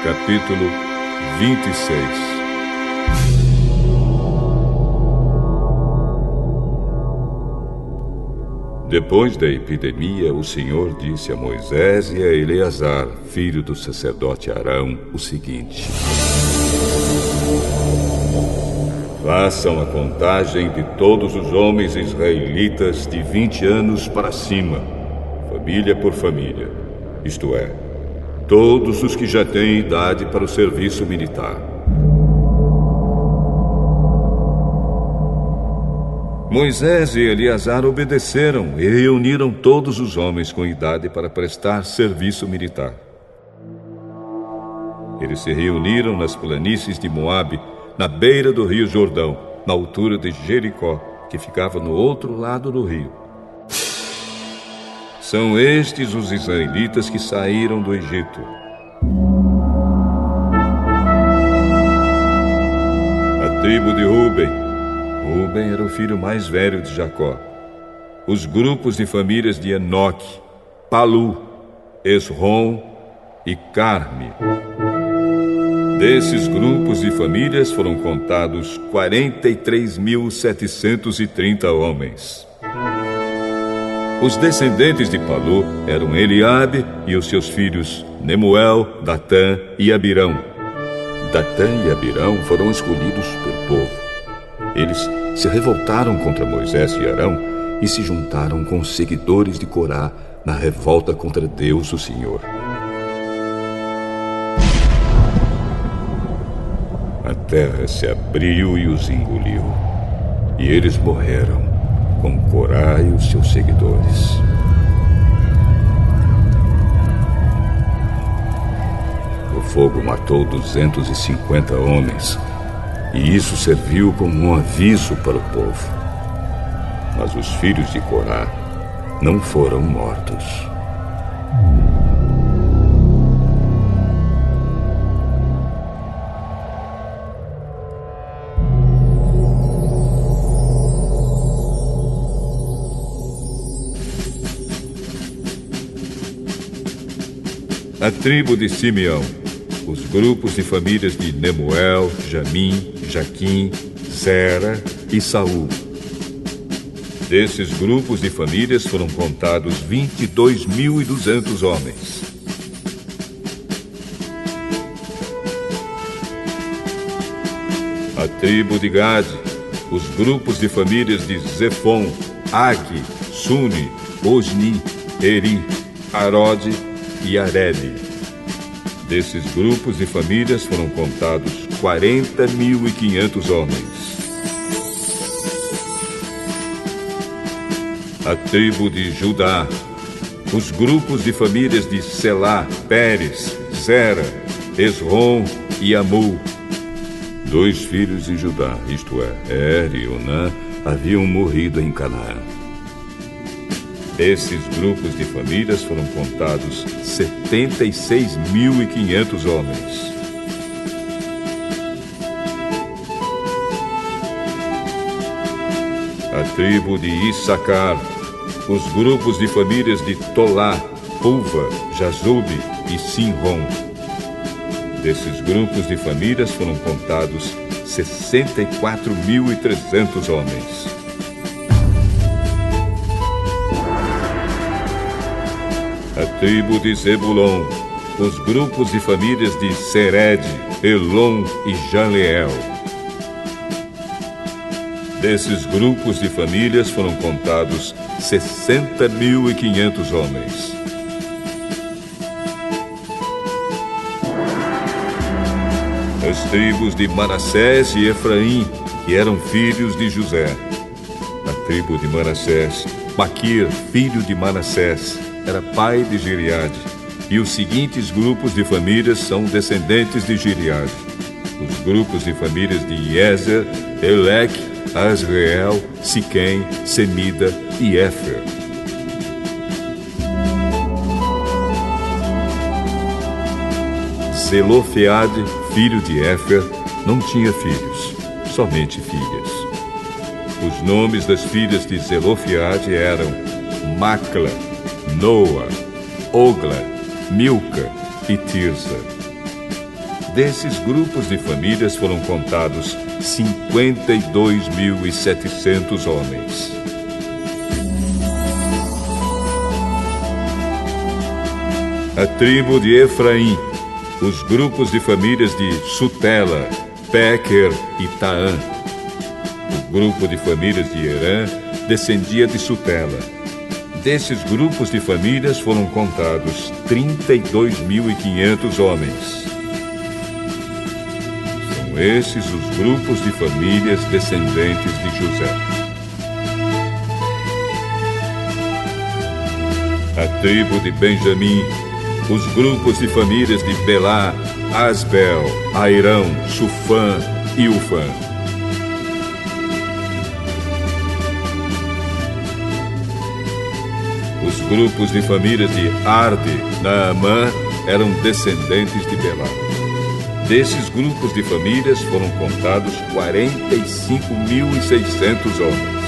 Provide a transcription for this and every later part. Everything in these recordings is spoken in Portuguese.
Capítulo 26. Depois da epidemia, o Senhor disse a Moisés e a Eleazar, filho do sacerdote Arão, o seguinte: façam a contagem de todos os homens israelitas de 20 anos para cima, família por família, isto é, todos os que já têm idade para o serviço militar. Moisés e Eleazar obedeceram e reuniram todos os homens com idade para prestar serviço militar. Eles se reuniram nas planícies de Moabe, na beira do rio Jordão, na altura de Jericó, que ficava no outro lado do rio. São estes os israelitas que saíram do Egito. A tribo de Ruben. Ruben era o filho mais velho de Jacó. Os grupos de famílias de Enoque, Palu, Esrom e Carme. Desses grupos de famílias foram contados 43.730 homens. Os descendentes de Palu eram Eliabe e os seus filhos Nemuel, Datã e Abirão. Datã e Abirão foram escolhidos pelo povo. Eles se revoltaram contra Moisés e Arão e se juntaram com os seguidores de Corá na revolta contra Deus, o Senhor. A terra se abriu e os engoliu, e eles morreram com Corá e os seus seguidores. O fogo matou 250 homens, e isso serviu como um aviso para o povo. Mas os filhos de Corá não foram mortos. A tribo de Simeão. Os grupos de famílias de Nemuel, Jamim, Jaquim, Zera e Saul. Desses grupos de famílias foram contados 22.200 homens. A tribo de Gade. Os grupos de famílias de Zefon, Agi, Suni, Osni, Eri, Arode e Areli. Desses grupos de famílias foram contados 40.500 homens. A tribo de Judá. Os grupos de famílias de Selá, Pérez, Zera, Esrom e Amul. 2 filhos de Judá, isto é, Er e Onã, haviam morrido em Canaã. Esses grupos de famílias foram contados 76.500 homens. A tribo de Issacar. Os grupos de famílias de Tolá, Pulva, Jazube e Sinrom. Desses grupos de famílias foram contados 64.300 homens. A tribo de Zebulon. Os grupos de famílias de Sered, Elon e Jaleel. Desses grupos de famílias foram contados 60.500 homens. As tribos de Manassés e Efraim, que eram filhos de José. A tribo de Manassés, Maquir, filho de Manassés, era pai de Gileade, e os seguintes grupos de famílias são descendentes de Gileade. Os grupos de famílias de Iezer, Eleque, Asreel, Siquém, Semida e Éfer. Zelofeade, filho de Éfer, não tinha filhos, somente filhas. Os nomes das filhas de Zelofeade eram Macla, Noa, Ogla, Milca e Tirza. Desses grupos de famílias foram contados 52.700 homens. A tribo de Efraim, os grupos de famílias de Sutela, Bequer e Taã. O grupo de famílias de Herã descendia de Sutela. Desses grupos de famílias foram contados 32.500 homens. São esses os grupos de famílias descendentes de José. A tribo de Benjamim, os grupos de famílias de Belá, Asbel, Airão, Sufã e Ufã. Os grupos de famílias de Arde, Naamã, eram descendentes de Belá. Desses grupos de famílias foram contados 45.600 homens.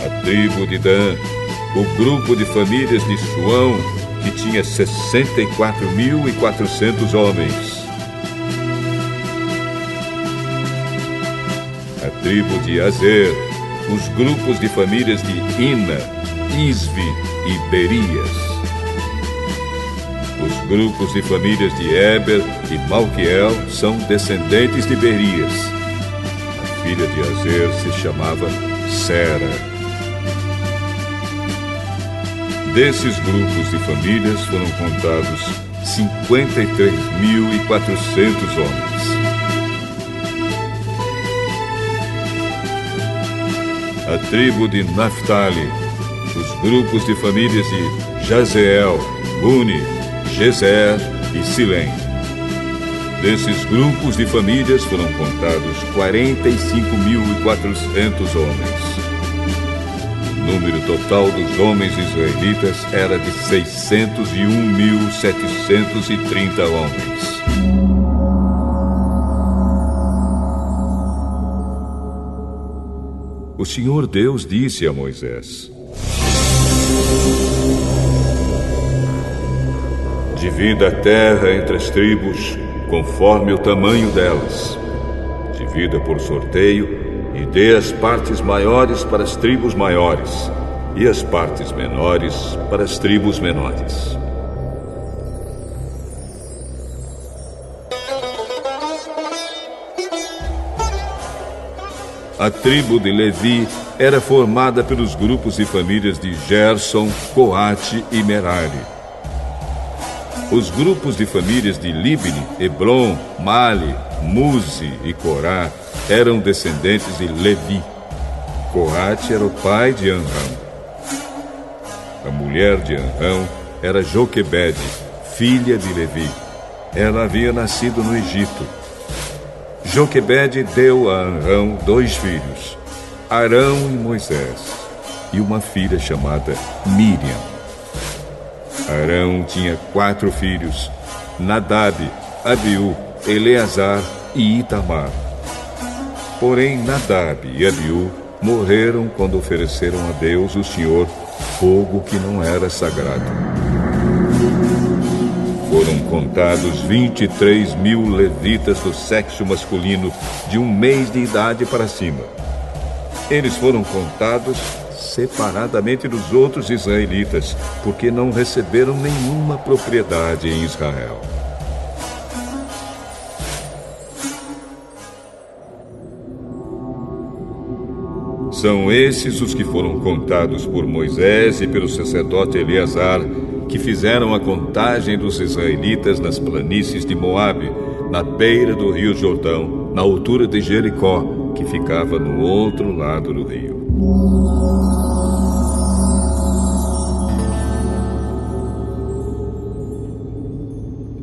A tribo de Dan, o grupo de famílias de Suão, que tinha 64.400 homens. A tribo de Azer, os grupos de famílias de Ina, Isvi e Berias. Os grupos de famílias de Eber e Malquiel são descendentes de Berias. A filha de Azer se chamava Sera. Desses grupos de famílias foram contados 53.400 homens. A tribo de Naphtali, os grupos de famílias de Jazeel, Guni, Gezer e Silém. Desses grupos de famílias foram contados 45.400 homens. O número total dos homens israelitas era de 601.730 homens. O Senhor Deus disse a Moisés: divida a terra entre as tribos, conforme o tamanho delas. Divida por sorteio e dê as partes maiores para as tribos maiores e as partes menores para as tribos menores. A tribo de Levi era formada pelos grupos de famílias de Gerson, Coate e Merari. Os grupos de famílias de Libni, Hebron, Mali, Muzi e Corá eram descendentes de Levi. Coate era o pai de Amram. A mulher de Amram era Joquebede, filha de Levi. Ela havia nascido no Egito. Joquebede deu a Amram 2 filhos, Arão e Moisés, e uma filha chamada Miriam. Arão tinha 4 filhos, Nadab, Abiú, Eleazar e Itamar. Porém, Nadab e Abiú morreram quando ofereceram a Deus, o Senhor, fogo que não era sagrado. Foram contados 23.000 levitas do sexo masculino de 1 mês de idade para cima. Eles foram contados separadamente dos outros israelitas, porque não receberam nenhuma propriedade em Israel. São esses os que foram contados por Moisés e pelo sacerdote Eleazar, que fizeram a contagem dos israelitas nas planícies de Moabe, na beira do rio Jordão, na altura de Jericó, que ficava no outro lado do rio.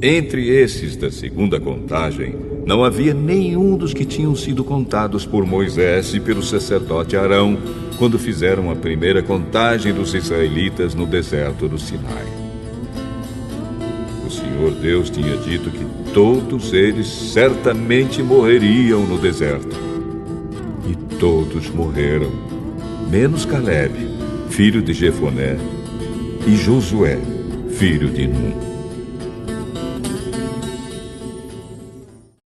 Entre esses da segunda contagem, não havia nenhum dos que tinham sido contados por Moisés e pelo sacerdote Arão, quando fizeram a primeira contagem dos israelitas no deserto do Sinai. O Senhor Deus tinha dito que todos eles certamente morreriam no deserto. E todos morreram, menos Caleb, filho de Jefoné, e Josué, filho de Num.